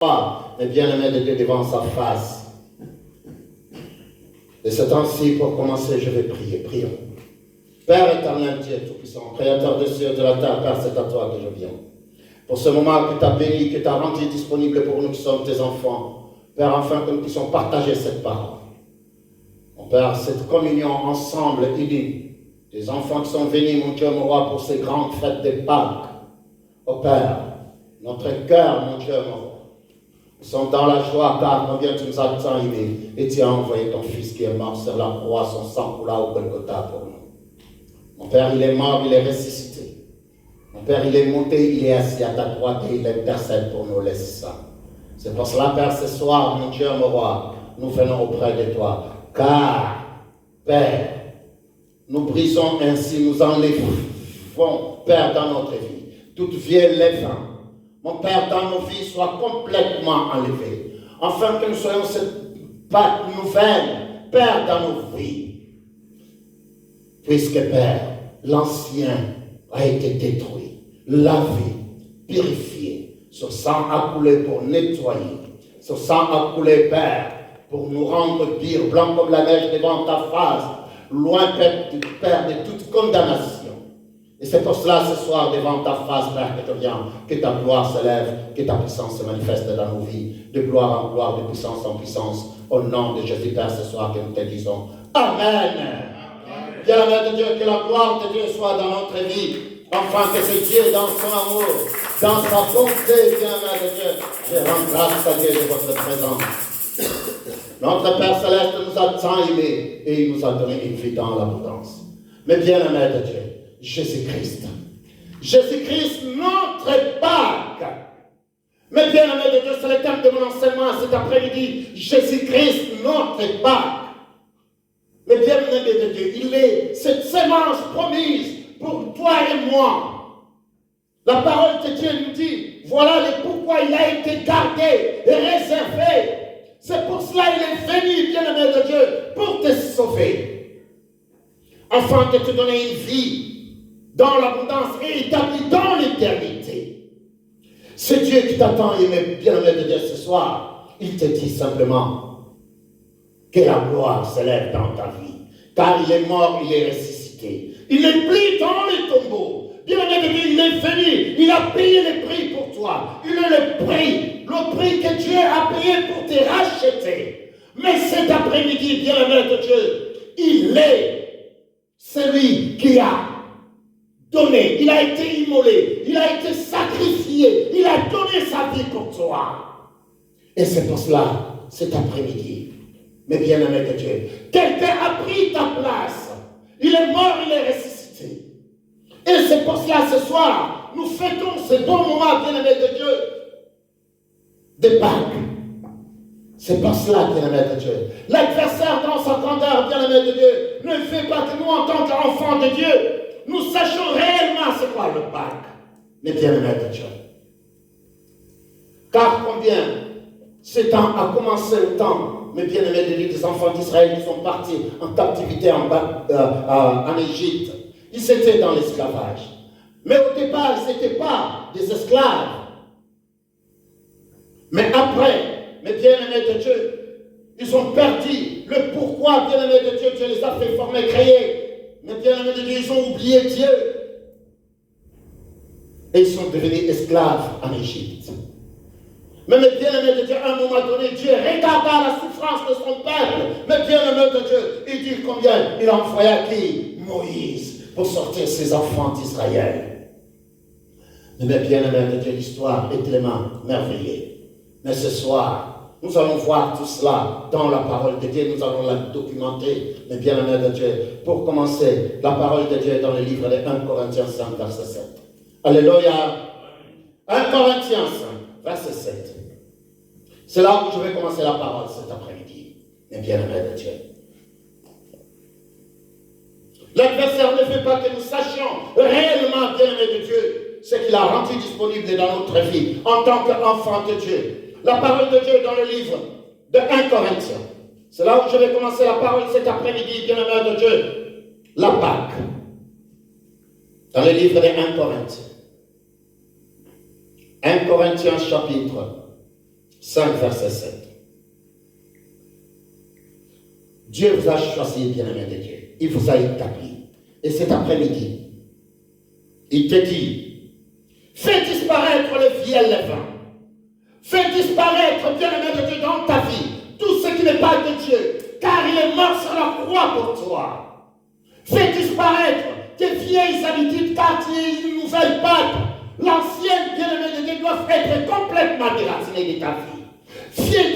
Mais bien-aimé de Dieu devant sa face. Et ce temps-ci, pour commencer, je vais prier. Prions. Père éternel, Dieu Tout-Puissant, Créateur des cieux et de la terre, Père, c'est à toi que je viens. Pour ce moment que tu as béni, que tu as rendu disponible pour nous qui sommes tes enfants. Père, afin que nous puissions partager cette parole. Mon Père, cette communion ensemble, unis, des enfants qui sont venus, mon Dieu, mon roi, pour ces grandes fêtes des Pâques. Oh Père, notre cœur, mon Dieu, mon roi, nous sommes dans la joie, car combien tu nous as tant aimés, et tu as envoyé ton Fils qui est mort sur la croix, son sang coula au Golgotha pour nous. Mon Père, il est mort, il est ressuscité. Mon Père, il est monté, il est assis à ta droite et il intercède pour nous les saints. C'est pour cela, Père, ce soir, mon Dieu, mon roi, nous venons auprès de toi. Car, Père, nous brisons ainsi, nous enlevons, Père, dans notre vie, toute vieille levain. Mon Père, dans nos vies, soit complètement enlevé. Afin que nous soyons cette Pâque nouvelle, Père, dans nos vies. Puisque, Père, l'ancien a été détruit, lavé, purifié. Ce sang a coulé pour nettoyer. Ce sang a coulé, Père, pour nous rendre purs, blancs comme la neige devant ta face, loin, Père, de toute condamnation. Et c'est pour cela, ce soir, devant ta face, Père, que je viens, que ta gloire se lève, que ta puissance se manifeste dans nos vies, de gloire en gloire, de puissance en puissance. Au nom de Jésus, Père, ce soir, que nous te disons Amen. Bien-aimé de Dieu, que la gloire de Dieu soit dans notre vie. Enfin, que c'est Dieu, dans son amour, dans sa bonté, bien-aimé de Dieu, je rends grâce à Dieu de votre présence. Notre Père Céleste nous a tant aimés et il nous a donné une vie dans l'abondance. Mais bien-aimé de Dieu, Jésus-Christ. Jésus-Christ, notre Pâque. Mais bien-aimé de Dieu, c'est le thème de mon enseignement cet après-midi. Jésus-Christ, notre Pâque. Mais bien-aimé de Dieu, il est cette semence promise pour toi et moi. La parole de Dieu nous dit, voilà pourquoi il a été gardé et réservé. C'est pour cela qu'il est venu, bien-aimé de Dieu, pour te sauver. Afin de te donner une vie dans l'abondance et établie dans l'éternité. C'est Dieu qui t'attend, bien-aimé de Dieu, ce soir. Il te dit simplement que la gloire se lève dans ta vie. Car il est mort, il est ressuscité. Il n'est plus dans les tombeaux. Bien-aimé de Dieu, il est venu. Il a payé le prix pour toi. Il est le prix que Dieu a payé pour te racheter. Mais cet après-midi, bien-aimé de Dieu, il est celui qui a donné, il a été immolé, il a été sacrifié, il a donné sa vie pour toi. Et c'est pour cela, cet après-midi, mais bien-aimé de Dieu, quelqu'un a pris ta place. Il est mort, il est ressuscité. Et c'est pour cela, ce soir, nous fêtons ce bon moment, bien-aimé de Dieu, de Pâques. C'est pour cela, bien-aimé de Dieu. L'adversaire, dans sa grandeur, bien-aimé de Dieu, ne fait pas que nous, en tant qu'enfants de Dieu, nous sachions réellement c'est quoi le Pâques, mais bien-aimé de Dieu. Car combien ce temps a commencé au temps, mais bien-aimé de Dieu, des enfants d'Israël qui sont partis en captivité en Égypte. Ils étaient dans l'esclavage. Mais au départ, ils n'étaient pas des esclaves. Mais après, mes bien-aimés de Dieu, ils ont perdu le pourquoi, bien-aimés de Dieu, Dieu les a fait former, créer. Mais bien-aimés de Dieu, ils ont oublié Dieu. Et ils sont devenus esclaves en Égypte. Mais bien-aimés de Dieu, à un moment donné, Dieu regarda la souffrance de son peuple. Mais bien-aimés de Dieu, il dit combien il a envoyé à qui? Moïse, pour sortir ses enfants d'Israël. Mais bien-aimés de Dieu, l'histoire est tellement merveilleuse. Mais ce soir, nous allons voir tout cela dans la parole de Dieu, nous allons la documenter, mais bien-aimés de Dieu. Pour commencer, la parole de Dieu est dans le livre de 1 Corinthiens 5, verset 7. Alléluia. 1 Corinthiens 5, verset 7. C'est là où je vais commencer la parole cet après-midi, mais bien-aimés de Dieu. L'adversaire ne fait pas que nous sachions réellement, bien-aimés de Dieu, ce qu'il a rendu disponible dans notre vie en tant qu'enfant de Dieu. La parole de Dieu est dans le livre de 1 Corinthiens. C'est là où je vais commencer la parole cet après-midi, bien-aimé de Dieu. La Pâque. Dans le livre de 1 Corinthiens. 1 Corinthiens chapitre 5, verset 7. Dieu vous a choisi, bien-aimé de Dieu. Il vous a établi. Et cet après-midi, il te dit, fais disparaître le fiel levain. Fais disparaître, bien-aimé de Dieu, dans ta vie, tout ce qui n'est pas de Dieu, car il est mort sur la croix pour toi. Fais disparaître tes vieilles habitudes, car tu es une nouvelle pâte. L'ancienne, bien-aimé de Dieu, doit être complètement déracinée de ta vie. Fais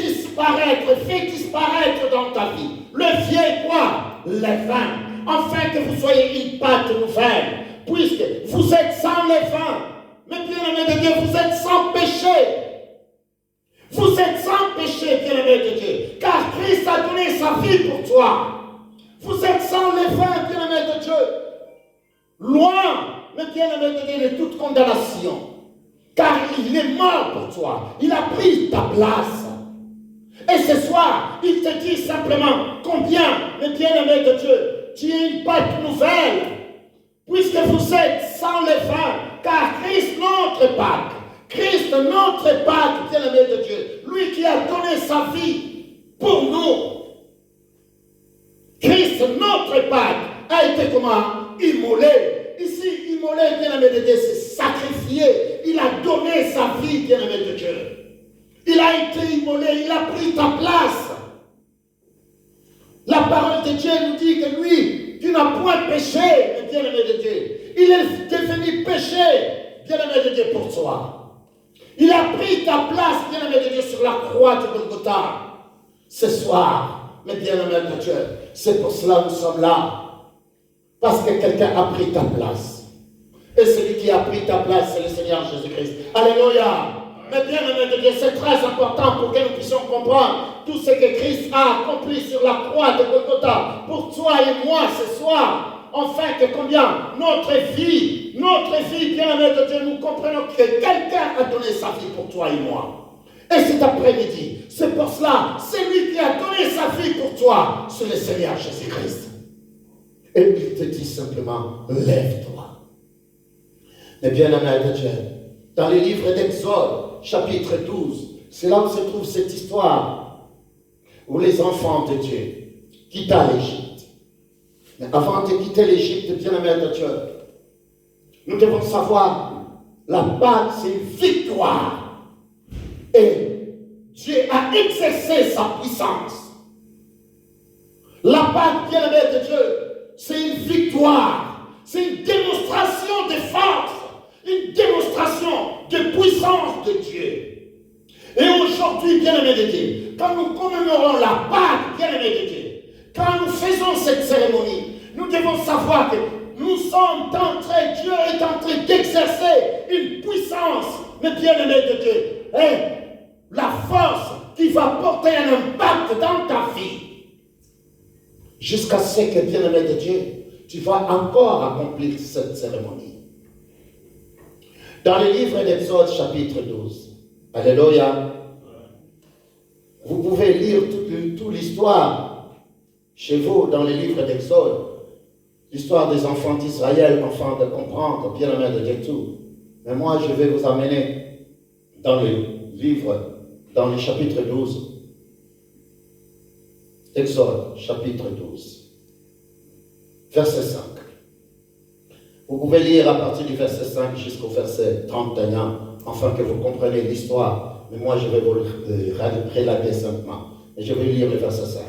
disparaître dans ta vie le vieil quoi? Levain, afin que vous soyez une pâte nouvelle, puisque vous êtes sans levain. Mais bien-aimé de Dieu, vous êtes sans péché. Vous êtes sans péché, bien-aimé de Dieu, car Christ a donné sa vie pour toi. Vous êtes sans levain, bien-aimé de Dieu. Loin, mais bien-aimé de Dieu, de toute condamnation. Car il est mort pour toi. Il a pris ta place. Et ce soir, il te dit simplement combien, mais bien-aimé de Dieu, tu es une pâte nouvelle. Puisque vous êtes sans levain, car Christ, notre Pâque, Christ, notre Pâque, bien-aimé de Dieu, lui qui a donné sa vie pour nous. Christ, notre Pâque, a été comment? Immolé. Ici, immolé, bien-aimé de Dieu, c'est sacrifié. Il a donné sa vie, bien-aimé de Dieu. Il a été immolé, il a pris ta place. La parole de Dieu nous dit que lui, qui n'a point péché, bien-aimé de Dieu, il est devenu péché, bien-aimé de Dieu, pour toi. Il a pris ta place, bien-aimé de Dieu, sur la croix de Golgotha. Ce soir, mes bien-aimés de Dieu, c'est pour cela que nous sommes là. Parce que quelqu'un a pris ta place. Et celui qui a pris ta place, c'est le Seigneur Jésus-Christ. Alléluia. Mais bien-aimés de Dieu, c'est très important pour que nous puissions comprendre tout ce que Christ a accompli sur la croix de Golgotha pour toi et moi ce soir. Enfin que combien notre vie, bien-aimés de Dieu, nous comprenons que quelqu'un a donné sa vie pour toi et moi. Et cet après-midi, c'est pour cela, c'est lui qui a donné sa vie pour toi, c'est le Seigneur Jésus-Christ. Et il te dit simplement, lève-toi. Mais bien-aimés de Dieu, dans le livre d'Exode, chapitre 12, c'est là où se trouve cette histoire où les enfants de Dieu quittent l'Égypte. Mais avant de quitter l'Égypte, bien-aimés de Dieu, nous devons savoir, la Pâque, c'est une victoire. Et Dieu a exercé sa puissance. La Pâque, bien-aimés de Dieu, c'est une victoire. C'est une démonstration de force. Une démonstration de puissance de Dieu. Et aujourd'hui, bien-aimés de Dieu, quand nous commémorons la Pâque, bien-aimés de Dieu, quand nous faisons cette cérémonie, nous devons savoir que nous sommes en train, Dieu est en train d'exercer une puissance, mais bien-aimés de Dieu, et la force qui va porter un impact dans ta vie. Jusqu'à ce que, bien-aimés de Dieu, tu vas encore accomplir cette cérémonie. Dans le livre d'Exode, chapitre 12, alléluia, vous pouvez lire toute l'histoire chez vous dans le livre d'Exode, l'histoire des enfants d'Israël, afin de comprendre bien la main de Dieu tout. Mais moi, je vais vous amener dans le livre, dans le chapitre 12, Exode, chapitre 12, verset 5. Vous pouvez lire à partir du verset 5 jusqu'au verset 31, afin que vous compreniez l'histoire. Mais moi, je vais vous le relater simplement. Et je vais lire le verset 5.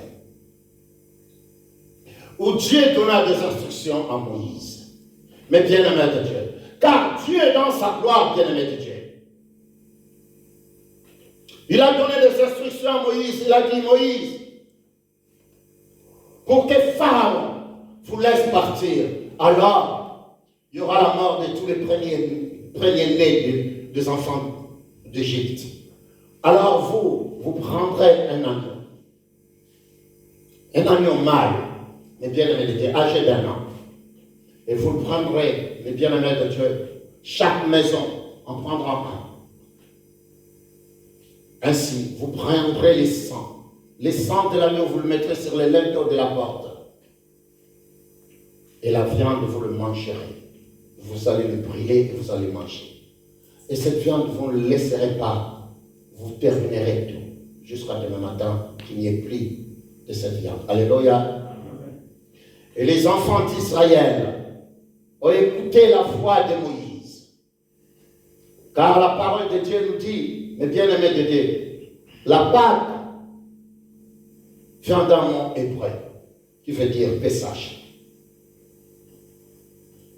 Où Dieu donna des instructions à Moïse. Mais bien-aimé de Dieu. Car Dieu est dans sa gloire, bien-aimé de Dieu. Il a donné des instructions à Moïse. Il a dit, Moïse, pour que Pharaon vous laisse partir, alors il y aura la mort de tous les premiers-nés des enfants d'Égypte. Alors vous prendrez un agneau mâle, mais bien-aimé de Dieu, âgé d'1 an. Et vous le prendrez, les bien-aimés de Dieu, chaque maison en prendra un. Ainsi, vous prendrez les sangs. Les sangs de l'agneau, vous le mettrez sur les linteaux de la porte. Et la viande, vous le mangerez. Vous allez le brûler et vous allez manger. Et cette viande, vous ne le laisserez pas. Vous terminerez tout. jusqu'à demain matin qu'il n'y ait plus de cette viande. Alléluia. Et les enfants d'Israël ont écouté la voix de Moïse. Car la parole de Dieu nous dit, mes bien-aimés de Dieu, la Pâque vient d'un mot hébreu qui veut dire Pessach,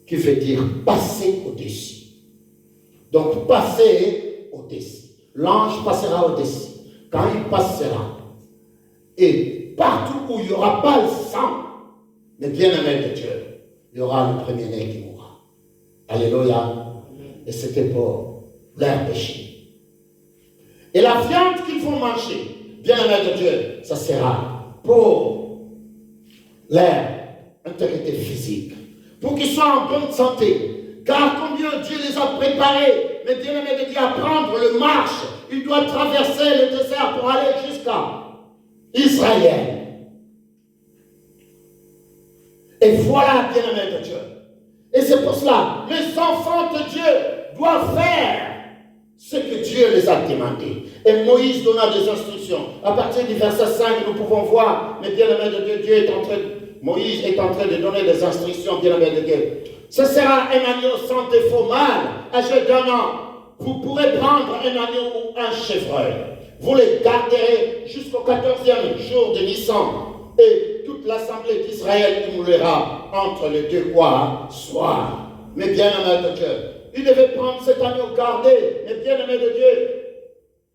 qui veut dire passer au-dessus. Donc passer au-dessus. L'ange passera au-dessus. Quand il passera, et partout où il n'y aura pas le sang, mais bien-aimé de Dieu, il y aura le premier-né qui mourra. Alléluia. Et c'était pour leur péché. Et la viande qu'ils vont manger, bien-aimé de Dieu, ça sera pour leur intégrité physique, pour qu'ils soient en bonne santé. Car combien Dieu les a préparés, mais bien-aimé de Dieu, à prendre le marche, il doit traverser le désert pour aller jusqu'à Israël. Et voilà, bien-aimé de Dieu. Et c'est pour cela, les enfants de Dieu doivent faire ce que Dieu les a demandé. Et Moïse donna des instructions. À partir du verset 5, nous pouvons voir, mais bien-aimé de Dieu, Moïse est en train de donner des instructions, bien-aimé de Dieu. Ce sera un agneau sans défaut mâle, âgé d'1 an. Vous pourrez prendre un agneau ou un chevreuil. Vous les garderez jusqu'au 14e jour de Nissan. Et toute l'assemblée d'Israël moulera entre les deux soirs. Mais bien-aimé de Dieu, il devait prendre cet agneau gardé. Mais bien-aimé de Dieu,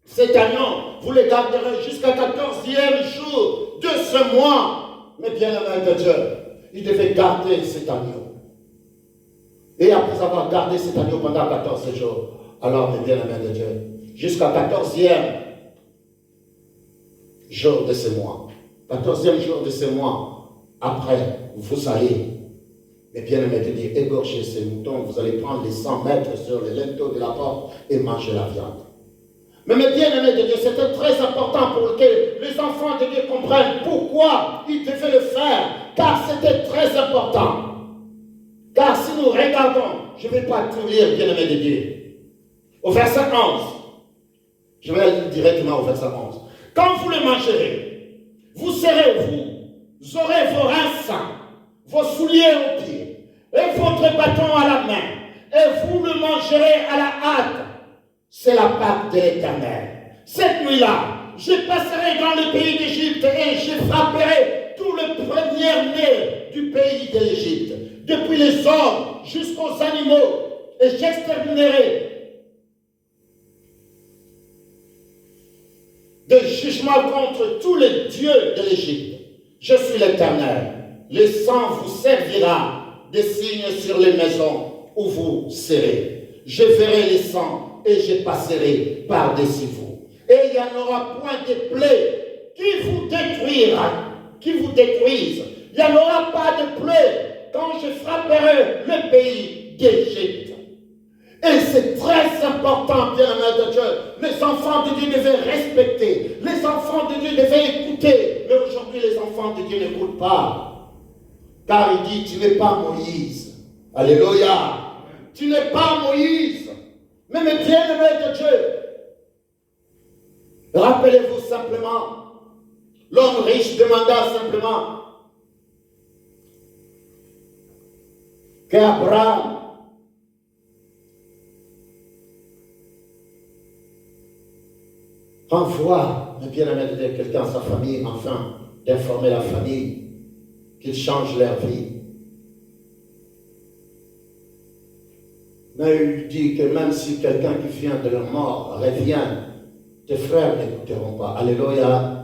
cet agneau, vous le garderez jusqu'à 14e jour de ce mois. Mais bien-aimé de Dieu, il devait garder cet agneau. Et après avoir gardé cet agneau pendant 14 jours, alors, mes bien-aimés de Dieu, jusqu'à 14e jour de ce mois, 14e jour de ce mois, après, vous allez, mes bien-aimés de Dieu, égorger ces moutons, vous allez prendre les 100 mètres sur les linteaux de la porte et manger la viande. Mais mes bien-aimés de Dieu, c'était très important pour que les enfants de Dieu comprennent pourquoi ils devaient le faire, car c'était très important. Car si nous regardons, je ne vais pas tout lire, bien-aimés de Dieu, au verset 11, je vais aller directement au verset 11. Quand vous le mangerez, vous aurez vos reins sains, vos souliers aux pieds, et votre bâton à la main, et vous le mangerez à la hâte. C'est la Pâque de l'Éternel. Cette nuit-là, je passerai dans le pays d'Égypte et je frapperai tout le premier-né du pays de l'Égypte, depuis les hommes jusqu'aux animaux, et j'exterminerai de jugement contre tous les dieux de l'Égypte. Je suis l'Éternel. Le sang vous servira de signe sur les maisons où vous serez. Je verrai le sang et je passerai par-dessus vous. Et il n'y en aura point de plaie qui vous détruisent. Il n'y en aura pas de plaie quand je frapperai le pays d'Égypte. Et c'est très important, bien-aimés de Dieu. Les enfants de Dieu devaient respecter. Les enfants de Dieu devaient écouter. Mais aujourd'hui, les enfants de Dieu n'écoutent pas. Car il dit, tu n'es pas Moïse. Alléluia. Tu n'es pas Moïse. Mais mes bien-aimés de Dieu, rappelez-vous simplement, l'homme riche demanda simplement qu'Abraham envoie, mes bien-aimés de Dieu, quelqu'un à sa famille, enfin, d'informer la famille qu'ils changent leur vie. Mais il dit que même si quelqu'un qui vient de leur mort revient, tes frères n'écouteront pas. Alléluia.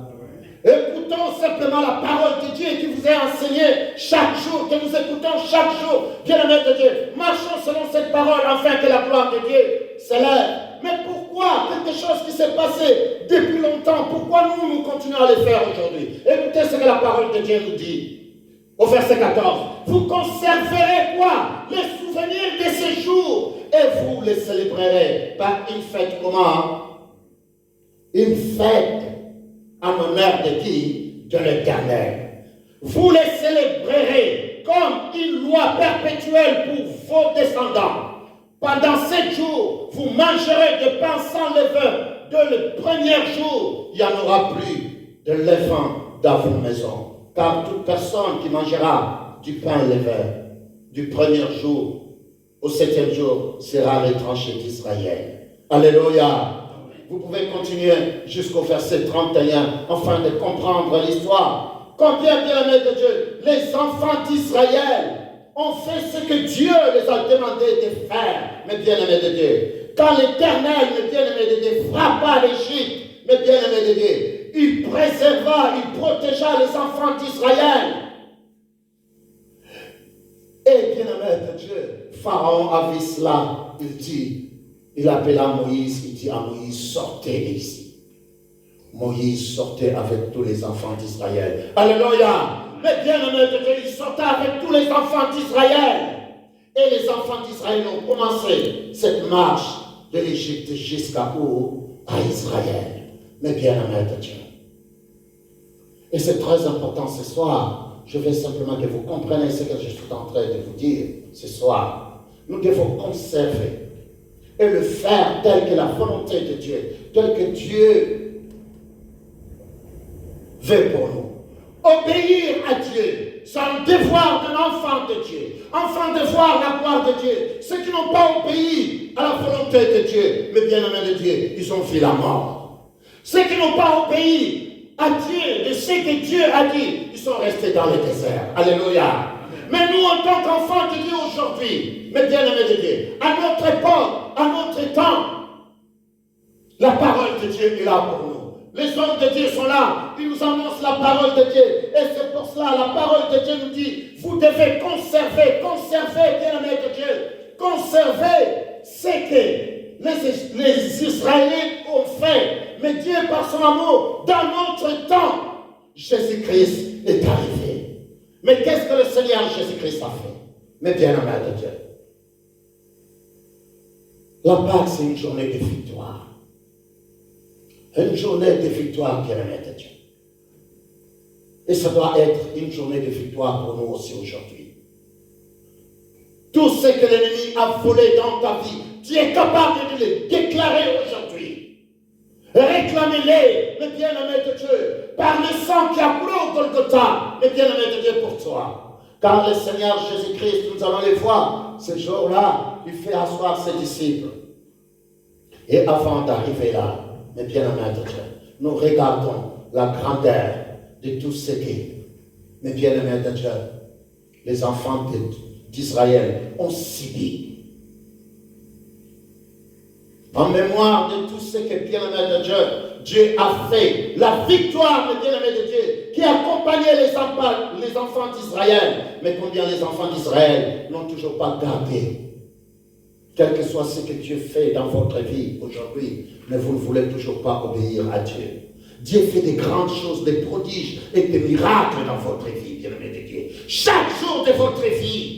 Écoutons simplement la parole de Dieu qui vous est enseignée chaque jour, que nous écoutons chaque jour. Bien-aimés de Dieu, marchons selon cette parole afin que la gloire de Dieu s'élève. Mais pourquoi quelque chose qui s'est passé depuis longtemps, pourquoi nous continuons à le faire aujourd'hui? Écoutez ce que la parole de Dieu nous dit. Au verset 14, vous conserverez quoi? Les souvenirs de ces jours et vous les célébrerez par une fête comment? Une fête en honneur de qui? De l'Éternel. Vous les célébrerez comme une loi perpétuelle pour vos descendants. Pendant 7 jours, vous mangerez de pain sans levain, dès le premier jour, il n'y en aura plus de levain dans vos maisons. Car toute personne qui mangera du pain levé du premier jour au 7e jour sera retranché d'Israël. Alléluia. Vous pouvez continuer jusqu'au verset 31 afin de comprendre l'histoire. Combien, bien-aimés de Dieu, les enfants d'Israël ont fait ce que Dieu les a demandé de faire, mes bien-aimés de Dieu. Quand l'Éternel, mes bien-aimés de Dieu, frappa l'Égypte, mes bien-aimés de Dieu, il préserva, il protégea les enfants d'Israël. Et bien-aimés de Dieu, Pharaon a vu cela, il appela Moïse, il dit à Moïse, sortez d'ici. Moïse sortait avec tous les enfants d'Israël. Alléluia! Mais bien-aimés de Dieu, il sortait avec tous les enfants d'Israël. Et les enfants d'Israël ont commencé cette marche de l'Égypte jusqu'à où? À Israël. Mais bien-aimés de Dieu. Et c'est très important ce soir. Je veux simplement que vous compreniez ce que je suis en train de vous dire ce soir. Nous devons conserver et le faire tel que la volonté de Dieu, tel que Dieu veut pour nous. Obéir à Dieu, c'est un devoir d'un enfant de Dieu. Enfant de voir la gloire de Dieu. Ceux qui n'ont pas obéi à la volonté de Dieu, mais bien-aimés de Dieu, ils ont vu la mort. Ceux qui n'ont pas obéi à Dieu, de ce que Dieu a dit, ils sont restés dans le désert. Alléluia. Mais nous, en tant qu'enfants de Dieu aujourd'hui, mes bien-aimés de Dieu, à notre époque, à notre temps, la parole de Dieu est là pour nous. Les hommes de Dieu sont là, ils nous annoncent la parole de Dieu. Et c'est pour cela, la parole de Dieu nous dit, vous devez conserver, bien-aimés de Dieu, conserver ce que les Israélites ont fait. Mais Dieu, par son amour, dans notre temps, Jésus-Christ est arrivé. Mais qu'est-ce que le Seigneur Jésus-Christ a fait? Mais bien-aimés de Dieu, la Pâque, c'est une journée de victoire. Une journée de victoire, bien-aimés de Dieu. Et ça doit être une journée de victoire pour nous aussi aujourd'hui. Tout ce que l'ennemi a volé dans ta vie, tu es capable de le déclarer aujourd'hui. Réclamez-les, mes bien-aimés de Dieu, par le sang qui a coulé au Golgotha, mes bien-aimés de Dieu pour toi. Car le Seigneur Jésus-Christ, nous allons le voir, ce jour-là, il fait asseoir ses disciples. Et avant d'arriver là, mes bien-aimés de Dieu, nous regardons la grandeur de tout ce qui, mes bien-aimés de Dieu, les enfants d'Israël ont subi. En mémoire de tout ce que, bien-aimés de Dieu, Dieu a fait, la victoire, mes bien-aimés de Dieu, qui accompagnait les enfants d'Israël. Mais combien les enfants d'Israël n'ont toujours pas gardé, quel que soit ce que Dieu fait dans votre vie aujourd'hui, mais vous ne voulez toujours pas obéir à Dieu. Dieu fait des grandes choses, des prodiges et des miracles dans votre vie, bien-aimés de Dieu. Chaque jour de votre vie.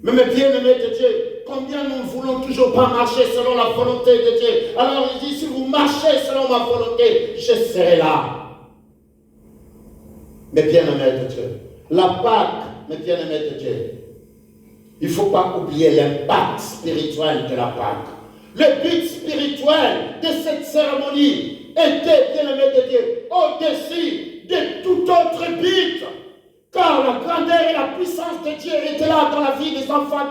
Mais mes bien-aimés de Dieu, combien nous ne voulons toujours pas marcher selon la volonté de Dieu. Alors il dit, si vous marchez selon ma volonté, je serai là. Mes bien-aimés de Dieu, la Pâque, mes bien-aimés de Dieu, il ne faut pas oublier l'impact spirituel de la Pâque. Le but spirituel de cette cérémonie était, bien-aimé de Dieu, au-dessus de tout autre but. Car la grandeur et la puissance de Dieu étaient là dans la vie des enfants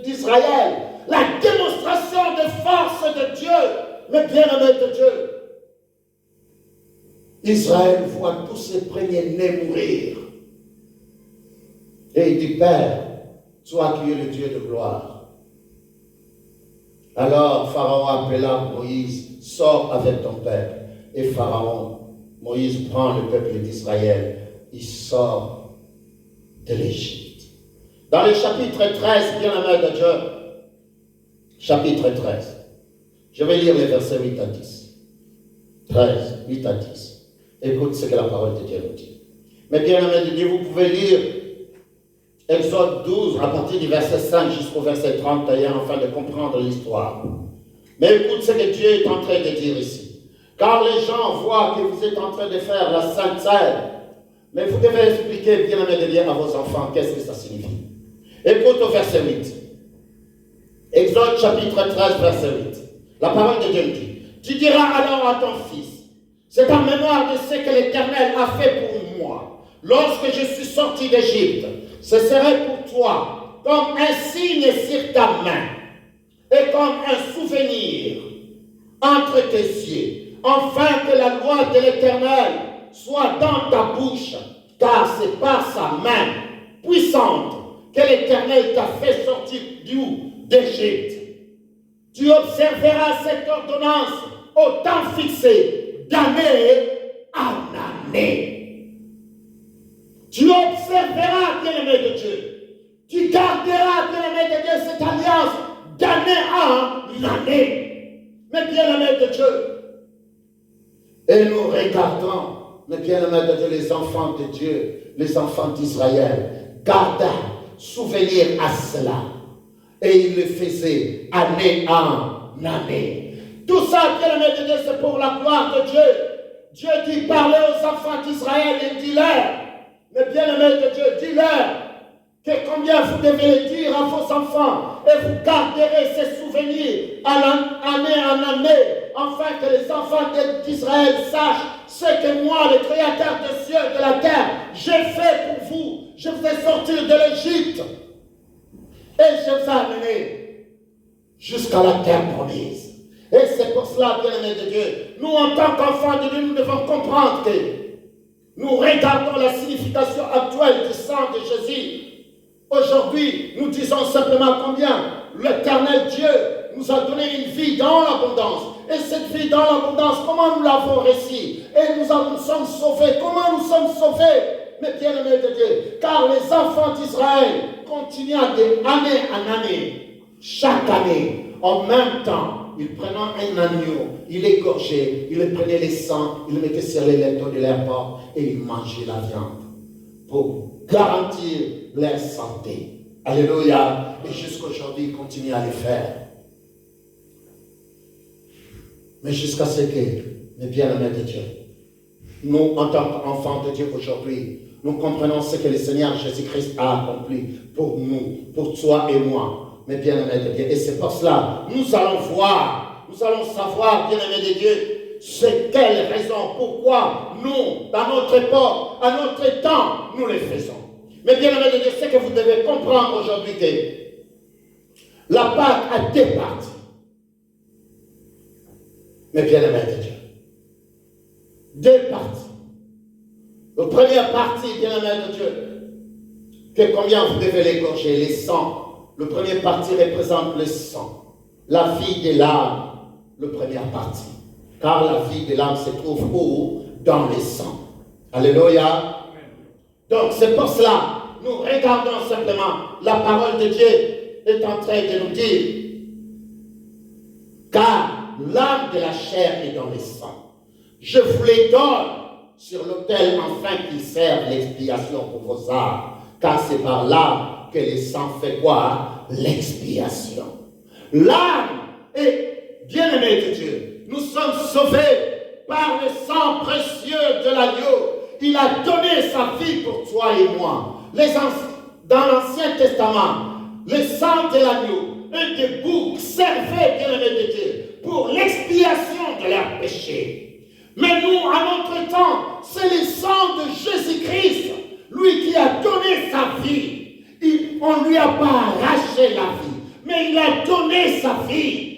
d'Israël. La démonstration de force de Dieu, mais bien-aimé de Dieu. Israël voit tous ses premiers-nés mourir. Et il dit, Père, toi qui es le Dieu de gloire. Alors Pharaon appela Moïse, sors avec ton peuple. Et Pharaon, Moïse prend le peuple d'Israël, il sort de l'Égypte. Dans le chapitre 13, bien-aimé de Dieu, chapitre 13, je vais lire les versets 8 à 10. 13, 8 à 10. Écoute ce que la parole de Dieu nous dit. Mais bien-aimé de Dieu, vous pouvez lire Exode 12, à partir du verset 5 jusqu'au verset 31, afin de comprendre l'histoire. Mais écoute ce que Dieu est en train de dire ici. Car les gens voient que vous êtes en train de faire la Sainte Seine. Mais vous devez expliquer, bien-aimé de Dieu, à vos enfants, qu'est-ce que ça signifie. Écoute au verset 8. Exode chapitre 13, verset 8. La parole de Dieu dit, Tu diras alors à ton fils, c'est en mémoire de ce que l'Éternel a fait pour moi. Lorsque je suis sorti d'Égypte, ce serait pour toi comme un signe sur ta main et comme un souvenir entre tes yeux, afin que la loi de l'Éternel soit dans ta bouche, car c'est par sa main puissante que l'Éternel t'a fait sortir d'Égypte. Tu observeras cette ordonnance au temps fixé, d'année en année. Tu observeras, bien-aimé de Dieu. Tu garderas, bien-aimé de Dieu, cette alliance d'année en année. Mais bien-aimé de Dieu, et nous regardons, mais bien-aimé de Dieu, les enfants de Dieu, les enfants d'Israël, gardaient souvenir à cela. Et ils le faisaient année en année. Tout ça, bien-aimé de Dieu, c'est pour la gloire de Dieu. Dieu dit, parlez aux enfants d'Israël et dis-leur, mais bien-aimé de Dieu, dis-leur que combien vous devez le dire à vos enfants et vous garderez ces souvenirs année en année, afin que les enfants d'Israël sachent ce que moi, le Créateur des cieux et de la terre, j'ai fait pour vous. Je vous ai sorti de l'Égypte et je vous ai amené jusqu'à la terre promise. Et c'est pour cela, bien-aimés de Dieu, nous en tant qu'enfants de Dieu, nous devons comprendre que nous regardons la signification actuelle du sang de Jésus. Aujourd'hui, nous disons simplement combien l'Éternel Dieu nous a donné une vie dans l'abondance. Et cette vie dans l'abondance, comment nous l'avons réussi? Et nous sommes sauvés. Comment nous sommes sauvés? Mais bien-aimés de Dieu, car les enfants d'Israël continuent d'année en année, chaque année, en même temps, ils prenaient un agneau, ils l'égorgeaient, ils prenaient les sangs, ils le mettaient sur les lettres de leur porte et ils mangeaient la viande pour garantir leur santé. Alléluia. Et jusqu'aujourd'hui, ils continuent à le faire. Mais jusqu'à ce que, mes bien-aimés de Dieu, nous, en tant qu'enfants de Dieu aujourd'hui, nous comprenons ce que le Seigneur Jésus-Christ a accompli pour nous, pour toi et moi, mes bien-aimés de Dieu. Et c'est pour cela, nous allons voir, nous allons savoir, bien-aimés de Dieu, c'est quelle raison, pourquoi nous, dans notre époque, à notre temps, nous les faisons. Mais bien-aimés de Dieu, c'est que vous devez comprendre aujourd'hui que la Pâque a deux parties. Mais bien-aimés de Dieu, deux parties. La première partie, bien-aimés de Dieu, que combien vous devez l'égorger, les sangs. La première partie représente le sang, la vie de l'âme, la première partie. Car la vie de l'âme se trouve où? Dans le sang. Alléluia. Donc c'est pour cela, nous regardons simplement, la parole de Dieu est en train de nous dire, car l'âme de la chair est dans le sang. Je vous les donne sur l'autel afin qu'il serve l'expiation pour vos âmes. Car c'est par l'âme que le sang fait quoi? L'expiation. L'âme est bien-aimée de Dieu. Nous sommes sauvés par le sang précieux de l'agneau. Il a donné sa vie pour toi et moi. Dans l'Ancien Testament, le sang de l'agneau et des boucs servaient, bien-aimés de Dieu, pour l'expiation de leurs péchés. Mais nous, à notre temps, c'est le sang de Jésus-Christ, lui qui a donné sa vie. On ne lui a pas arraché la vie, mais il a donné sa vie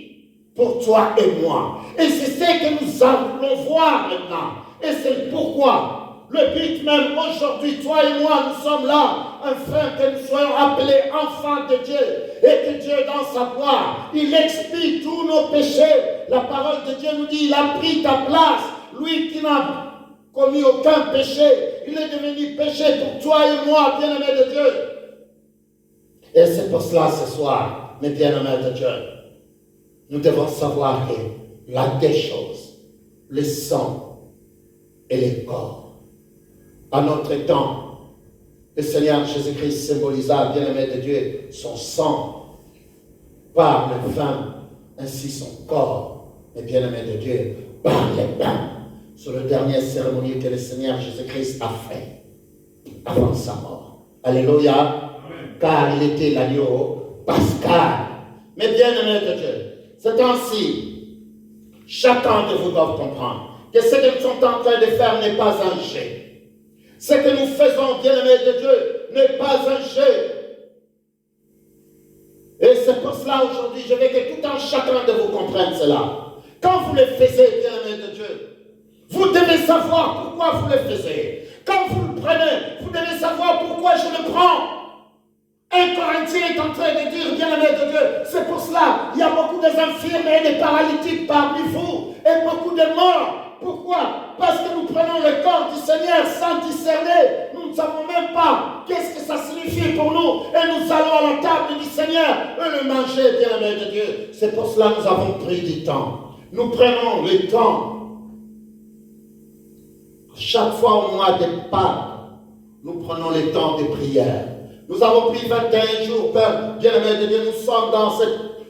pour toi et moi. Et c'est ce que nous allons voir maintenant. Et c'est pourquoi le but même aujourd'hui, toi et moi, nous sommes là, afin que nous soyons appelés enfants de Dieu. Et que Dieu, dans sa gloire, il expie tous nos péchés. La parole de Dieu nous dit, il a pris ta place. Lui qui n'a commis aucun péché, il est devenu péché pour toi et moi, bien-aimés de Dieu. Et c'est pour cela ce soir, mes bien-aimés de Dieu, nous devons savoir que la deux choses, le sang et le corps. À notre temps, le Seigneur Jésus-Christ symbolisa, bien-aimé de Dieu, son sang par le vin, ainsi son corps, mes bien-aimés de Dieu, par le pain. Sur la dernière cérémonie que le Seigneur Jésus-Christ a fait avant sa mort. Alléluia. Amen. Car il était l'agneau pascal. Mais bien-aimé de Dieu, c'est ainsi, chacun de vous doit comprendre que ce que nous sommes en train de faire n'est pas un jeu. Ce que nous faisons, bien-aimés de Dieu, n'est pas un jeu. Et c'est pour cela aujourd'hui, je veux que tout un chacun de vous comprenne cela. Quand vous le faites, bien-aimés de Dieu, vous devez savoir pourquoi vous le faites. Quand vous le prenez, vous devez savoir pourquoi je le prends. Un Corinthien est en train de dire, bien-aimé de Dieu, c'est pour cela, il y a beaucoup d'infirmes et des paralytiques parmi vous, et beaucoup de morts. Pourquoi? Parce que nous prenons le corps du Seigneur sans discerner. Nous ne savons même pas qu'est-ce que ça signifie pour nous. Et nous allons à la table du Seigneur et le manger, bien-aimé de Dieu. C'est pour cela que nous avons pris du temps. Nous prenons le temps. Chaque fois au mois de Pâques, nous prenons le temps de prière. Nous avons pris 21 jours, Père, bien-aimé de Dieu. Nous sommes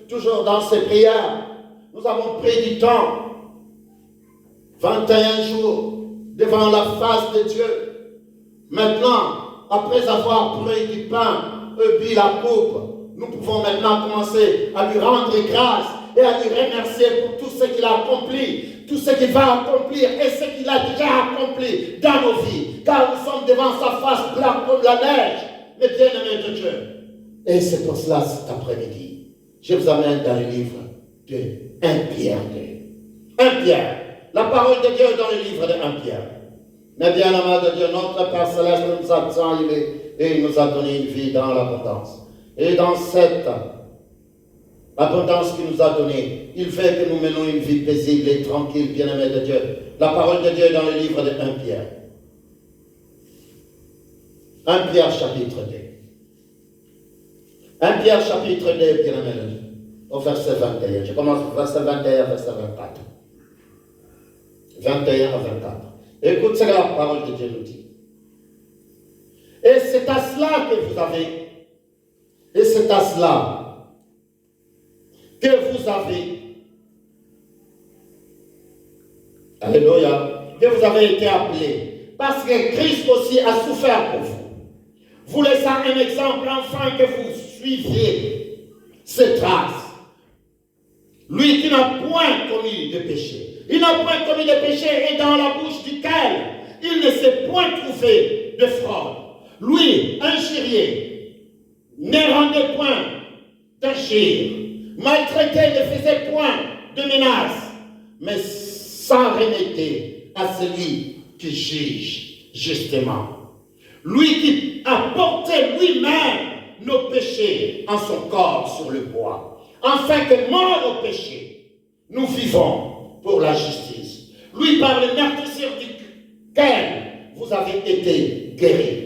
toujours dans ces prières. Nous avons pris du temps. 21 jours devant la face de Dieu. Maintenant, après avoir pris du pain et bu la coupe, nous pouvons maintenant commencer à lui rendre grâce et à lui remercier pour tout ce qu'il a accompli, tout ce qu'il va accomplir et ce qu'il a déjà accompli dans nos vies. Car nous sommes devant sa face blanche comme la neige, mais bien-aimés de Dieu. Et c'est pour cela cet après-midi, je vous amène dans le livre de 1 Pierre 2. 1 Pierre. La parole de Dieu dans le livre de 1 Pierre. Mais bien aimé de Dieu, notre Père Céleste nous a salués et il nous a donné une vie dans l'abondance. Et dans cette abondance qu'il nous a donnée, il fait que nous menons une vie paisible et tranquille, bien aimé de Dieu. La parole de Dieu dans le livre de 1 Pierre. 1 Pierre chapitre 2. 1 Pierre chapitre 2, bien aimé de Dieu. Au verset 21. Je commence au verset 21, verset 24. 21 à 24. Écoute ce que la parole de Dieu nous dit. Et c'est à cela que vous avez, et c'est à cela que vous avez, alléluia, que vous avez été appelés, parce que Christ aussi a souffert pour vous. Vous laissez un exemple afin que vous suiviez ses traces. Lui qui n'a point commis de péché. Il n'a point commis de péché et dans la bouche duquel il ne s'est point trouvé de fraude. Lui, injurié, ne rendait point d'injure, maltraité ne faisait point de menaces, mais s'en remettait à celui qui juge justement. Lui qui a porté lui-même nos péchés en son corps sur le bois, afin que mort au péché, nous vivons pour la justice. Lui, par le meurtrissure duquel vous avez été guéris.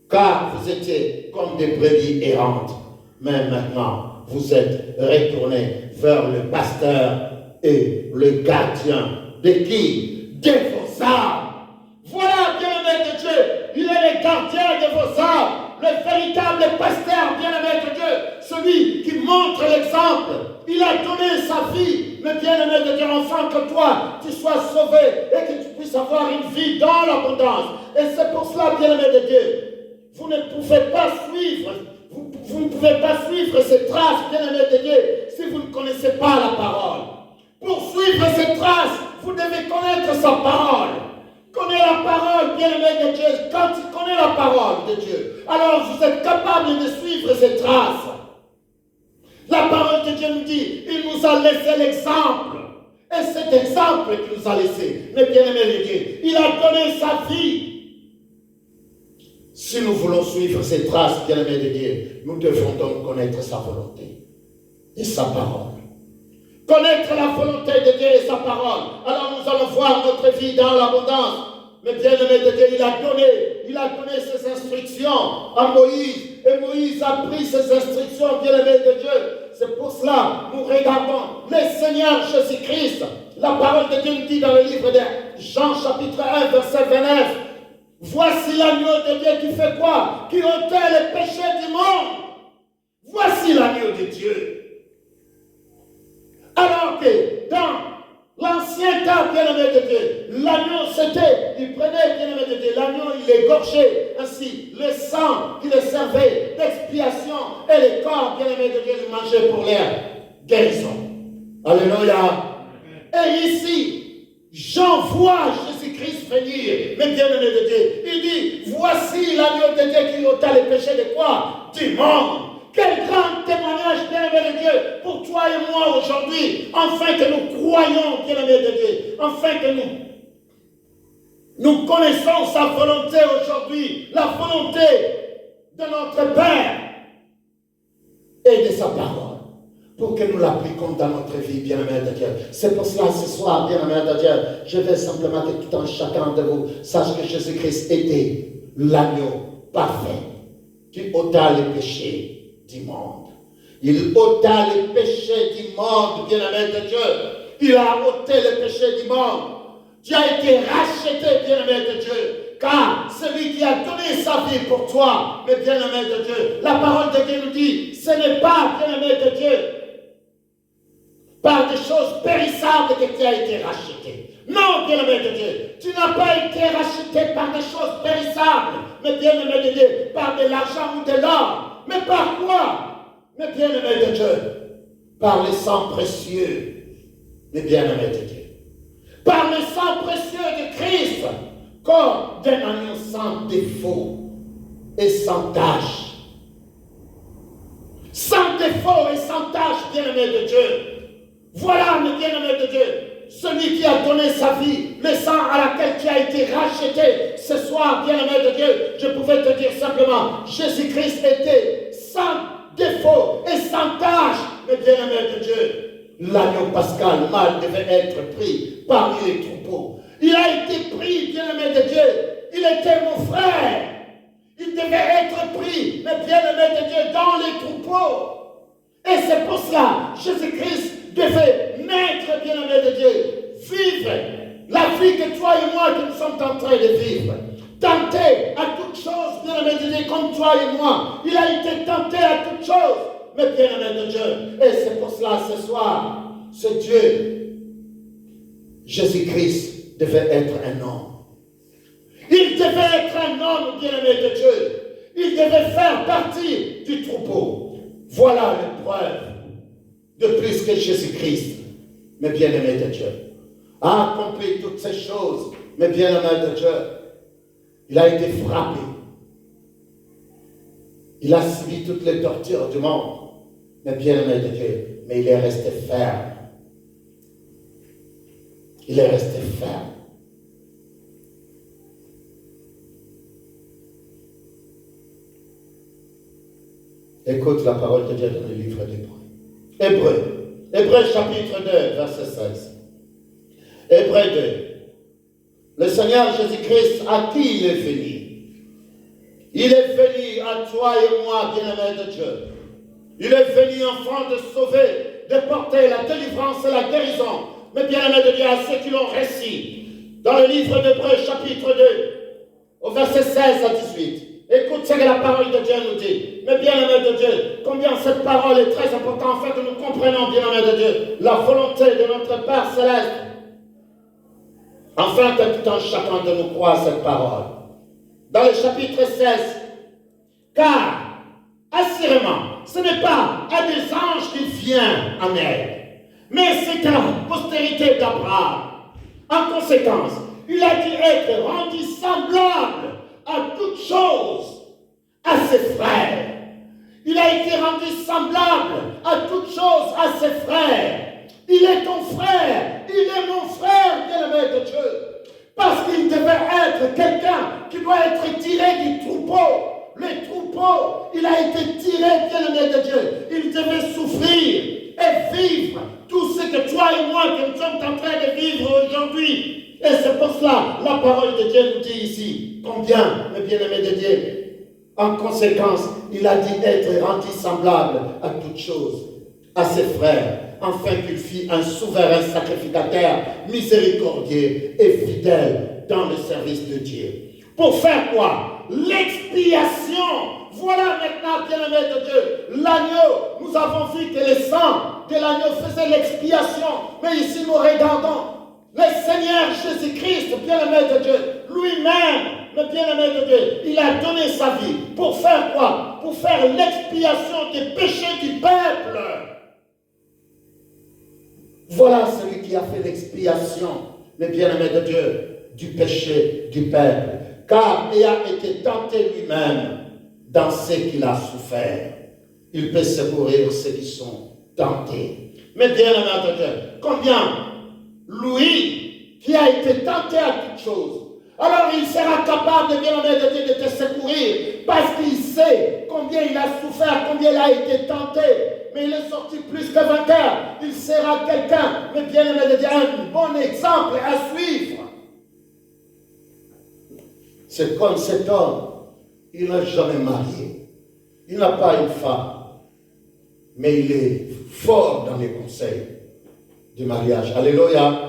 Car vous étiez comme des brebis errantes, mais maintenant vous êtes retournés vers le pasteur et le gardien de qui? De vos âmes. Voilà, bien-aimé de Dieu, il est le gardien de vos âmes, le véritable pasteur, bien-aimé de Dieu, celui qui montre l'exemple. Il a donné sa vie, mais bien-aimé de Dieu, afin que toi, tu sois sauvé et que tu puisses avoir une vie dans l'abondance. Et c'est pour cela, bien-aimé de Dieu, vous ne pouvez pas suivre, vous ne pouvez pas suivre ces traces, bien-aimé de Dieu, si vous ne connaissez pas la parole. Pour suivre ces traces, vous devez connaître sa parole. Connais la parole, bien-aimé de Dieu. Quand tu connais la parole de Dieu, alors vous êtes capable de suivre ces traces. La parole de Dieu nous dit, il nous a laissé l'exemple. Et cet exemple qu'il nous a laissé, mais bien-aimé de Dieu, il a donné sa vie. Si nous voulons suivre ces traces, bien-aimé de Dieu, nous devons donc connaître sa volonté et sa parole. Connaître la volonté de Dieu et sa parole. Alors nous allons voir notre vie dans l'abondance. Mais bien-aimé de Dieu, il a donné ses instructions à Moïse. Et Moïse a pris ses instructions, bien-aimé de Dieu. C'est pour cela que nous regardons le Seigneur Jésus-Christ. La parole de Dieu nous dit dans le livre de Jean chapitre 1, verset 29. Voici l'agneau de Dieu qui fait quoi? Qui ôtait les péchés du monde. Voici l'agneau de Dieu. Alors que dans l'ancien temps, bien-aimé de Dieu, l'agneau c'était, il prenait, bien-aimé de Dieu, l'agneau il égorgeait ainsi le sang qui le servait d'expiation et le corps, bien-aimé de Dieu, il mangeait pour leur guérison. Alléluia. Et ici, Jean voit Jésus-Christ venir, mes bien-aimés de Dieu. Il dit, voici l'agneau de Dieu qui ôta les péchés de quoi? Du monde. Quel grand témoignage, bien-aimé de Dieu, pour toi et moi aujourd'hui, afin que nous croyons, bien-aimé de Dieu, afin que nous connaissons sa volonté aujourd'hui, la volonté de notre Père et de sa parole, pour que nous l'appliquions dans notre vie, bien-aimé de Dieu. C'est pour cela, ce soir, bien-aimé de Dieu, je vais simplement que tout un chacun de vous sache que Jésus-Christ était l'agneau parfait qui ôta les péchés du monde. Il ôta les péchés du monde, bien-aimé de Dieu. Il a ôté les péchés du monde. Tu as été racheté, bien-aimé de Dieu, car celui qui a donné sa vie pour toi, mais bien-aimé de Dieu, la parole de Dieu nous dit, ce n'est pas, bien-aimé de Dieu, par des choses périssables que tu as été racheté. Non, bien-aimé de Dieu, tu n'as pas été racheté par des choses périssables, mais bien-aimé de Dieu, par de l'argent ou de l'or. Mais par quoi? Mais bien-aimé de Dieu, par le sang précieux, mais bien-aimé de Dieu. Par le sang précieux de Christ, comme d'un agneau sans défaut et sans tache. Sans défaut et sans tache, bien-aimé de Dieu. Voilà, mes bien-aimés de Dieu, celui qui a donné sa vie, le sang à laquelle tu as été racheté. Ce soir, bien-aimé de Dieu, je pouvais te dire simplement, Jésus-Christ était sans défaut et sans tache, mes bien-aimés de Dieu. L'agneau pascal mâle devait être pris parmi les troupeaux. Il a été pris, bien-aimé de Dieu. Il était mon frère. Il devait être pris, mes bien-aimés de Dieu, dans les troupeaux. Et c'est pour cela, Jésus-Christ devait naître, bien-aimé de Dieu, vivre la vie que toi et moi que nous sommes en train de vivre. Tenté à toutes choses, bien-aimé de Dieu, comme toi et moi. Il a été tenté à toutes choses, mais bien-aimé de Dieu. Et c'est pour cela, ce soir, ce Dieu, Jésus-Christ, devait être un homme. Il devait être un homme, bien-aimé de Dieu. Il devait faire partie du troupeau. Voilà l'épreuve de plus que Jésus-Christ, mais bien-aimé de Dieu, a accompli toutes ces choses, mais bien-aimé de Dieu. Il a été frappé. Il a subi toutes les tortures du monde, mais bien-aimé de Dieu, mais il est resté ferme. Il est resté ferme. Écoute la parole de Dieu dans le livre d'Hébreux. Hébreux chapitre 2, verset 16. Hébreux 2. Le Seigneur Jésus-Christ, à qui il est venu? Il est venu à toi et moi, bien-aimés de Dieu. Il est venu afin de sauver, de porter la délivrance et la guérison. Mais bien-aimés de Dieu, à ceux qui l'ont récit. Dans le livre d'Hébreux chapitre 2, au verset 16 à 18. Écoute ce que la parole de Dieu nous dit. Mais bien-aimés de Dieu, combien cette parole est très importante afin que nous comprenions, bien-aimés de Dieu, la volonté de notre Père Céleste. Afin que tout un chacun de nous croit cette parole. Dans le chapitre 16, car, assurément, ce n'est pas à des anges qu'il vient en aide, mais c'est à la postérité d'Abraham. En conséquence, il a dû être rendu semblable à toute chose à ses frères. Il a été rendu semblable à toute chose à ses frères. Il est ton frère, il est mon frère, bien-aimé de Dieu. Parce qu'il devait être quelqu'un qui doit être tiré du troupeau. Le troupeau, il a été tiré, bien-aimé de Dieu. Il devait souffrir et vivre tout ce que toi et moi que nous sommes en train de vivre aujourd'hui. Et c'est pour cela, la parole de Dieu nous dit ici, combien, mes bien-aimés de Dieu, en conséquence, il a dit être rendu semblable à toute chose, à ses frères, afin qu'il fît un souverain sacrificateur, miséricordieux et fidèle dans le service de Dieu. Pour faire quoi? L'expiation. Voilà maintenant, bien-aimés de Dieu, l'agneau. Nous avons vu que le sang de l'agneau faisait l'expiation. Mais ici, nous regardons le Seigneur Jésus-Christ, bien-aimé de Dieu, lui-même, le bien-aimé de Dieu, il a donné sa vie. Pour faire quoi? Pour faire l'expiation des péchés du peuple. Voilà celui qui a fait l'expiation, mes bien-aimés de Dieu, du péché du peuple, car il a été tenté lui-même dans ce qu'il a souffert. Il peut secourir ceux qui sont tentés. Mais bien-aimés de Dieu, combien lui, qui a été tenté à toutes choses, alors il sera capable, de bien-aimés de Dieu, de te secourir, parce qu'il sait combien il a souffert, combien il a été tenté, mais il est sorti plus que vainqueur. Il sera quelqu'un, mais bien-aimé de Dieu, un bon exemple à suivre. C'est comme cet homme, il n'a jamais marié, il n'a pas une femme, mais il est fort dans les conseils du mariage. Alléluia.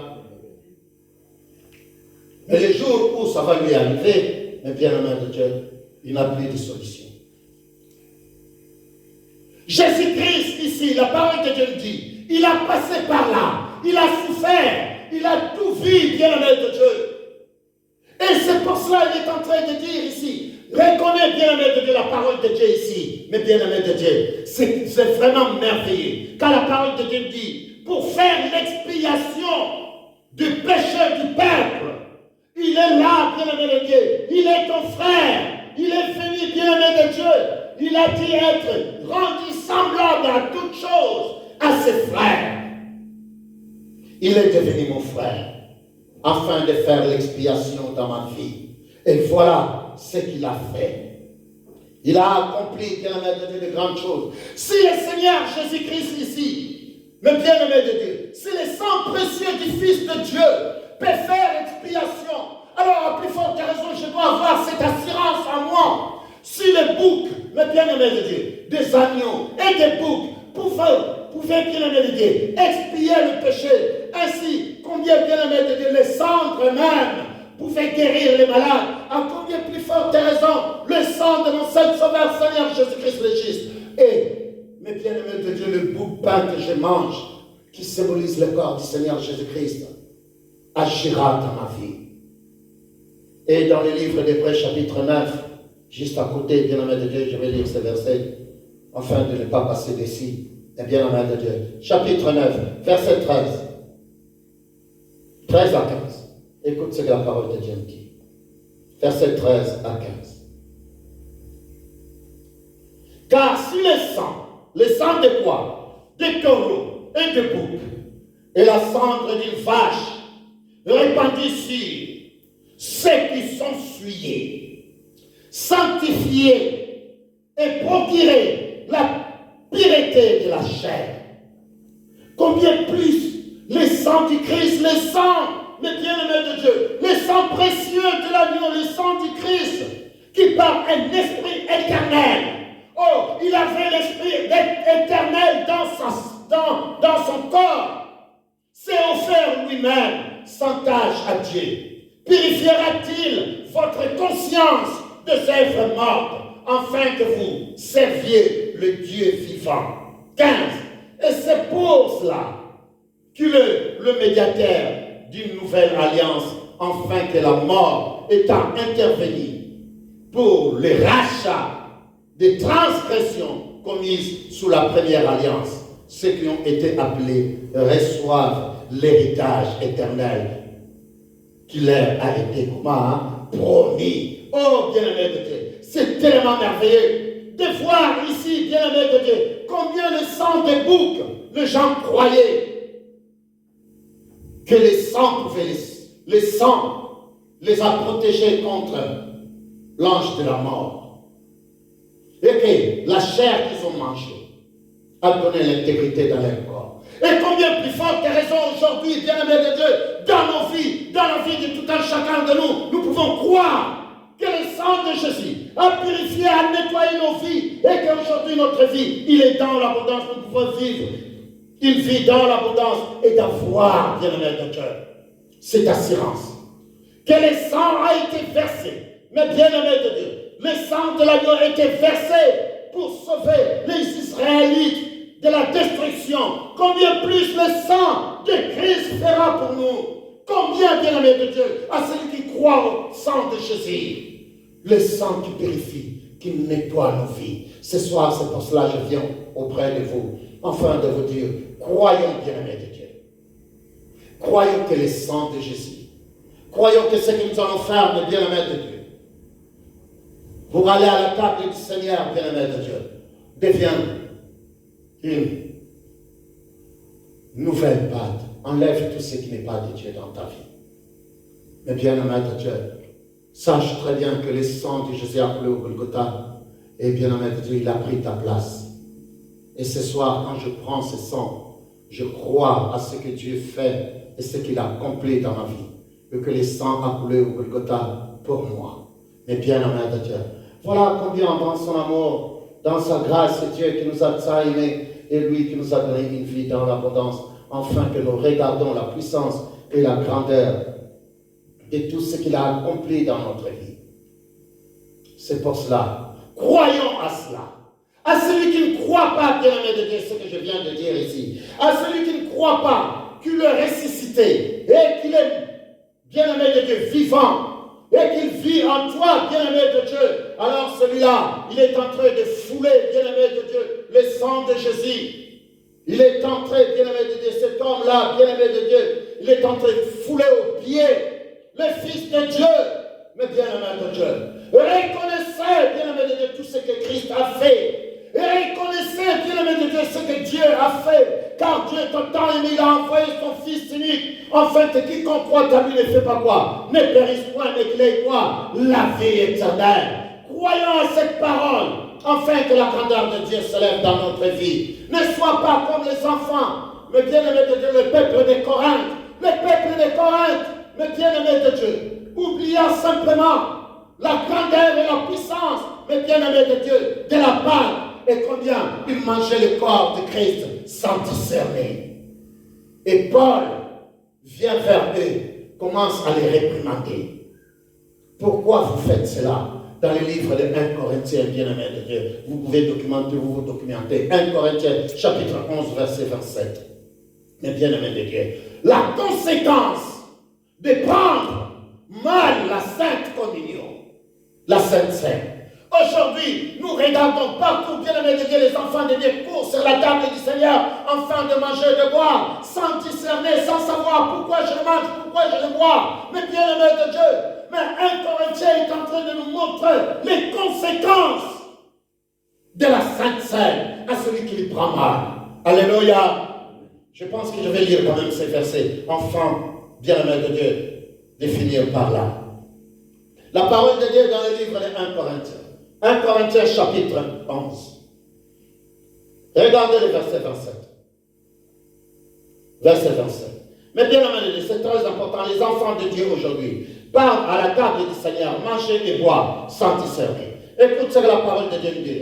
Mais les jours où ça va lui arriver, mais bien aimé de Dieu, il n'a plus de solution. Jésus-Christ ici, la parole de Dieu le dit, il a passé par là, il a souffert, il a tout vu, bien aimé de Dieu. Et c'est pour cela qu'il est en train de dire ici, reconnais bien aimé de Dieu la parole de Dieu ici, mais bien aimé de Dieu, c'est vraiment merveilleux. Car la parole de Dieu dit, pour faire l'expiation du péché du peuple, il est là, bien aimé de Dieu, il est ton frère, il est venu, bien aimé de Dieu, il a dit être rendu semblable à toutes choses à ses frères. Il est devenu mon frère, afin de faire l'expiation dans ma vie. Et voilà ce qu'il a fait. Il a accompli, bien-aimé de Dieu, de grandes choses. Si le Seigneur Jésus-Christ ici, mais bien-aimé de Dieu, si le sang précieux du Fils de Dieu peut faire expiation, alors à plus forte raison, je dois avoir cette assurance en moi. Si les boucs, mais bien-aimé de Dieu, des agneaux et des boucs pouvaient bien-aimé de Dieu, expier le péché, ainsi, combien bien-aimé de Dieu, les cendres même pouvaient guérir les malades, à combien plus forte raison, le sang de mon seul sauveur, Seigneur Jésus-Christ le juste. Et, mes bien-aimés de Dieu, le bout de pain que je mange, qui symbolise le corps du Seigneur Jésus-Christ, agira dans ma vie. Et dans le livre d'Hébreux, chapitre 9, juste à côté, bien-aimé de Dieu, je vais lire ce verset, afin de ne pas passer d'ici. Et bien-aimé de Dieu, chapitre 9, verset 13. 13 à 15. Écoute ce que la parole de Dieu dit. Verset 13 à 15. Car si le sang de quoi? De taureau et de bouc, et la cendre d'une vache, répandue sur ceux qui sont souillés, sanctifiés et procurés la pureté de la chair, combien plus le sang du Christ, le sang, mes bien-aimés de Dieu, le sang précieux de l'agneau, le sang du Christ, qui par un esprit éternel. Oh, il avait l'esprit éternel dans son corps. C'est offert lui-même sans tâche à Dieu. Purifiera-t-il votre conscience de ses œuvres mortes, afin que vous serviez le Dieu vivant? 15. Et c'est pour cela qu'il est le médiateur d'une nouvelle alliance, afin que la mort étant intervenue pour le rachat des transgressions commises sous la première alliance, ceux qui ont été appelés reçoivent l'héritage éternel qui leur a été promis. Oh, bien-aimé de Dieu, c'est tellement merveilleux de voir ici, bien-aimé de Dieu, combien le sang des boucs, les gens croyaient que le sang pouvait les a protégés contre l'ange de la mort. Et que la chair qu'ils ont mangée a donné l'intégrité dans leur corps. Et combien plus forte raison aujourd'hui, bien-aimés de Dieu, dans nos vies, dans la vie de tout un chacun de nous, nous pouvons croire que le sang de Jésus a purifié, a nettoyé nos vies, et qu'aujourd'hui notre vie, il est dans l'abondance, nous pouvons vivre une vie dans l'abondance et d'avoir, bien-aimés de Dieu, cette assurance que le sang a été versé, mais bien-aimés de Dieu, le sang de l'agneau a été versé pour sauver les Israélites de la destruction. Combien plus le sang de Christ fera pour nous? Combien, bien-aimés de Dieu, à celui qui croit au sang de Jésus, le sang qui purifie, qui nettoie nos vies. Ce soir, c'est pour cela que je viens auprès de vous, afin de vous dire, croyons, bien-aimés de Dieu. Croyons que le sang de Jésus, croyons que ce que nous allons faire de bien-aimé de Dieu, pour aller à la table du Seigneur, bien-aimé de Dieu, devient une nouvelle pâte. Enlève tout ce qui n'est pas de Dieu dans ta vie. Mais bien-aimé de Dieu, sache très bien que le sang de Jésus a coulé au Golgotha. Et bien-aimé de Dieu, il a pris ta place. Et ce soir, quand je prends ce sang, je crois à ce que Dieu fait et ce qu'il a accompli dans ma vie. Et que le sang a coulé au Golgotha pour moi. Mais bien-aimé de Dieu, voilà combien dans son amour, dans sa grâce, c'est Dieu qui nous a tant aimés et lui qui nous a donné une vie dans l'abondance, afin que nous regardons la puissance et la grandeur de tout ce qu'il a accompli dans notre vie. C'est pour cela, croyons à cela. À celui qui ne croit pas, bien-aimé de Dieu, ce que je viens de dire ici, à celui qui ne croit pas qu'il est ressuscité et qu'il est, bien-aimé de Dieu, vivant, et qu'il vit en toi, bien-aimé de Dieu, alors celui-là, il est en train de fouler, bien-aimé de Dieu, le sang de Jésus. Il est en train, bien-aimé de Dieu, cet homme-là, bien-aimé de Dieu, il est en train de fouler aux pieds le Fils de Dieu, mais bien-aimé de Dieu. Reconnaissez, bien-aimé de Dieu, tout ce que Christ a fait. Et reconnaissez, bien-aimé de Dieu, ce que Dieu a fait. Car Dieu est tant aimé, il a envoyé son Fils unique, afin que quiconque croit à lui ne fait pas quoi? Ne périsse point, mais qu'il ait quoi? La vie éternelle. Croyons à cette parole, afin que la grandeur de Dieu se lève dans notre vie. Ne sois pas comme les enfants, mais bien-aimé de Dieu, le peuple de Corinthe. Le peuple de Corinthe, mais bien-aimé de Dieu, oubliant simplement la grandeur et la puissance, mais bien-aimé de Dieu, de la part. Et combien ils mangeaient le corps de Christ sans discerner. Et Paul vient vers eux, commence à les réprimander. Pourquoi vous faites cela? Dans le livre de 1 Corinthiens, bien-aimé de Dieu, vous pouvez vous documenter. 1 Corinthiens, chapitre 11, verset 27. Mais bien-aimé de Dieu, la conséquence de prendre mal la Sainte Communion, la Sainte Seine. Aujourd'hui, nous regardons partout, bien-aimé de Dieu, les enfants de Dieu courent sur la table du Seigneur, afin de manger et de boire, sans discerner, sans savoir pourquoi je mange, pourquoi je le bois. Mais bien-aimé de Dieu, mais 1 Corinthien est en train de nous montrer les conséquences de la Sainte Seine à celui qui lui prend mal. Alléluia. Je pense que je vais lire quand même ces versets, enfin, bien-aimé de Dieu, de finir par là. La parole de Dieu dans le livre de 1 Corinthiens. 1 Corinthiens chapitre 11. Regardez le verset 27. Verset 27. Mais bien aimé, c'est très important. Les enfants de Dieu aujourd'hui parlent à la table du Seigneur, manger et boire sans discerner. Écoute ce que la parole de Dieu nous dit.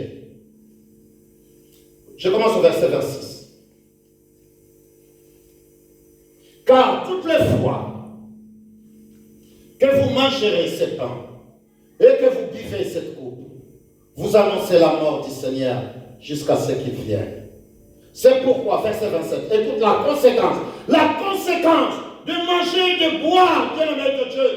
Je commence au verset 26. Car toutes les fois que vous mangerez ce pain et que vous buvez cette coupe, vous annoncez la mort du Seigneur jusqu'à ce qu'il vienne. C'est pourquoi, verset 27, écoute la conséquence. La conséquence de manger et de boire, bien-aimé de Dieu,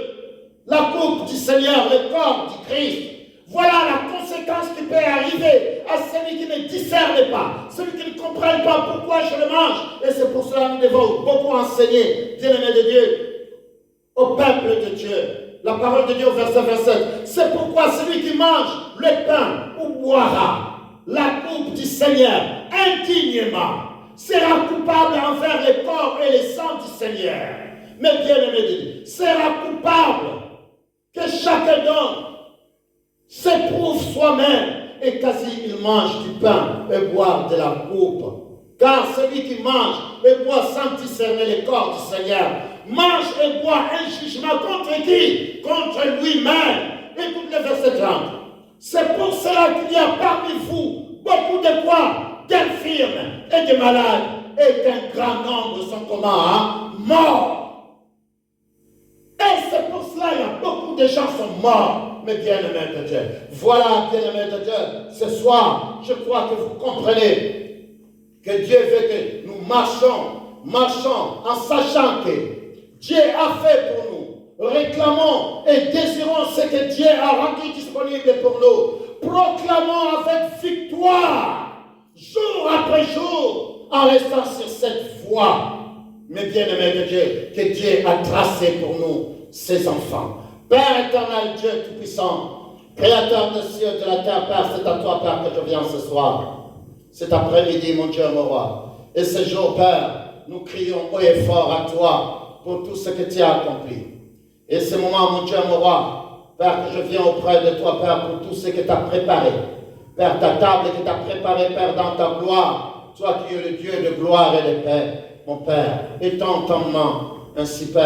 la coupe du Seigneur, le corps du Christ. Voilà la conséquence qui peut arriver à celui qui ne discerne pas, celui qui ne comprend pas pourquoi je le mange. Et c'est pour cela que nous devons beaucoup enseigner, bien-aimé de Dieu, au peuple de Dieu. La parole de Dieu au verset 27. C'est pourquoi celui qui mange le pain ou boira la coupe du Seigneur indignement sera coupable envers le corps et le sang du Seigneur. Mais bien aimé de Dieu, sera coupable que chacun d'eux s'éprouve soi-même et quasi il mange du pain et boit de la coupe. Car celui qui mange et boit sans discerner le corps du Seigneur mange et boit un jugement contre qui? Contre lui-même. Écoute le verset 30. C'est pour cela qu'il y a parmi vous beaucoup de quoi? D'infirmes et de malades, et qu'un grand nombre sont comment? Morts. Et c'est pour cela qu'il y a beaucoup de gens sont morts. Mais bien-aimés de Dieu, voilà, bien-aimés de Dieu, ce soir, je crois que vous comprenez que Dieu veut que nous marchons en sachant que Dieu a fait pour nous. Réclamons et désirons ce que Dieu a rendu disponible pour nous. Proclamons avec victoire, jour après jour, en restant sur cette voie. mes bien-aimés de Dieu, que Dieu a tracé pour nous, ses enfants. Père éternel, Dieu Tout-Puissant, Créateur des cieux et de la terre, Père, c'est à toi, Père, que je viens ce soir. Cet après-midi, mon Dieu, mon roi. Et ce jour, Père, nous crions haut et fort à toi pour tout ce que tu as accompli. Et ce moment, mon Dieu, mon roi, Père, que je viens auprès de toi, Père, pour tout ce que tu as préparé. Père, ta table que tu as préparée, Père, dans ta gloire. Toi qui es le Dieu de gloire et de paix, mon Père. Étends ton main, ainsi, Père.